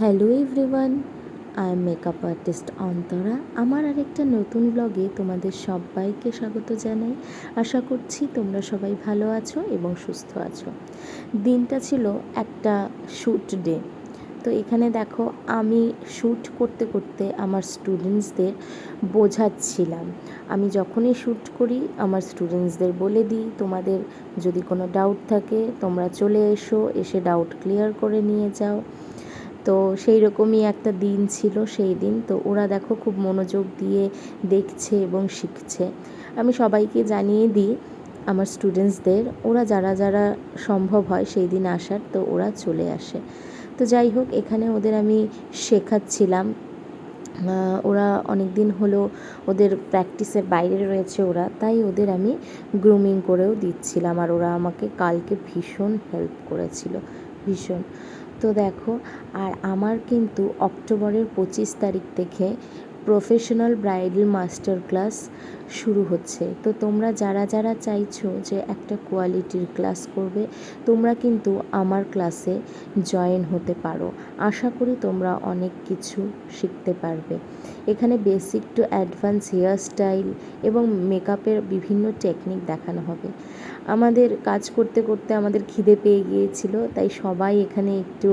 Hello everyone, I am makeup artist Antara. আমার আরেকটা নতুন ব্লগে তোমাদের সবাইকে স্বাগত জানাই। আশা করছি তোমরা সবাই ভালো আছো এবং সুস্থ আছো। দিনটা ছিল একটা শ্যুট ডে। তো এখানে দেখো, আমি শ্যুট করতে করতে আমার স্টুডেন্টসদের বোঝাচ্ছিলাম। আমি যখনই শ্যুট করি আমার স্টুডেন্টসদের বলে দিই, তোমাদের যদি কোনো ডাউট থাকে তোমরা চলে এসে ডাউট ক্লিয়ার করে নিয়ে যাও। তো সেই রকমই একটা দিন ছিল সেই দিন। তো ওরা দেখো খুব মনোযোগ দিয়ে দেখছে এবং শিখছে। আমি সবাইকে জানিয়ে দিই আমার স্টুডেন্টসদের, ওরা যারা যারা সম্ভব হয় সেই দিন আসার, তো ওরা চলে আসে। তো যাই হোক, এখানে ওদের আমি শেখাচ্ছিলাম। ওরা অনেক দিন হলো ওদের প্র্যাকটিসের বাইরে রয়েছে ওরা, তাই ওদের আমি গ্রুমিং করেও দিচ্ছিলাম। আর ওরা আমাকে কালকে ভীষণ হেল্প করেছিল, ভীষণ। তো দেখো, আর আমার কিন্তু অক্টোবরের 25 তারিখ থেকে প্রফেশনাল ব্রাইডাল মাস্টার ক্লাস শুরু হচ্ছে। তো তোমরা যারা যারা চাইছো যে একটা কোয়ালিটির ক্লাস করবে, তোমরা কিন্তু আমার ক্লাসে জয়েন হতে পারো। আশা করি তোমরা অনেক কিছু শিখতে পারবে। এখানে basic to advance hair style এবং মেকআপের বিভিন্ন টেকনিক দেখানো হবে। আমাদের কাজ করতে করতে আমাদের খিদে পেয়ে গিয়েছিল, তাই সবাই এখানে একটু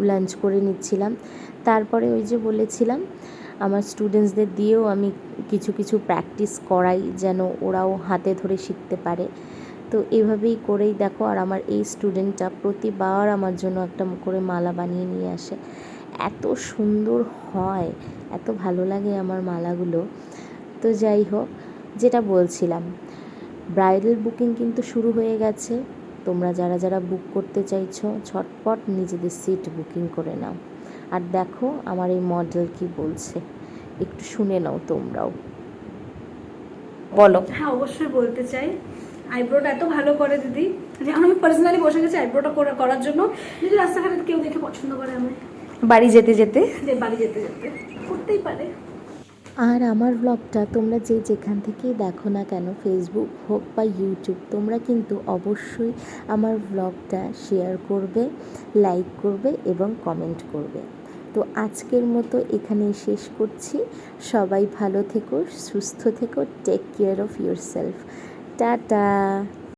লাঞ্চ করে নিচ্ছিলাম। তারপরে ওই যে বলেছিলাম, আমার স্টুডেন্টসদের দিয়েও আমি কিছু কিছু প্র্যাকটিস করাই, যেন ওরাও হাতে ধরে শিখতে পারে। তো এভাবেই করেই দেখো, আর আমার এই স্টুডেন্টটা প্রতিবার আমার জন্য একটা করে মালা বানিয়ে নিয়ে আসে। এত সুন্দর হয়, এত ভালো লাগে আমার মালাগুলো। তো যাই হোক, যেটা বলছিলাম, ব্রাইডাল বুকিং কিন্তু শুরু হয়ে গেছে। তোমরা যারা যারা বুক করতে চাইছো ঝটপট নিজেদের সিট বুকিং করে নাও। আর দেখো আমার এই মডেল কি বলছে, একটু শুনে নাও তোমরাও। বলো। হ্যাঁ, অবশ্যই বলতে চাই। আইব্রোটা এত ভালো করে দিদি, যেমন আমি পার্সোনালি বসে গেছি আইব্রোটা করার জন্য। যদি রাস্তাঘাটে কেউ দেখে পছন্দ করে আমায়, বাড়ি যেতে যেতে বাড়ি যেতে যেতে করতেই পারে। আর আমার ব্লগটা তোমরা যে যেখান থেকেই দেখো না কেন, ফেসবুক হোক বা ইউটিউব, তোমরা কিন্তু অবশ্যই আমার ব্লগটা শেয়ার করবে, লাইক করবে এবং কমেন্ট করবে। তো আজকের মতো এখানেই শেষ করছি। সবাই ভালো থেকো, সুস্থ থেকো, take care of yourself. Tata.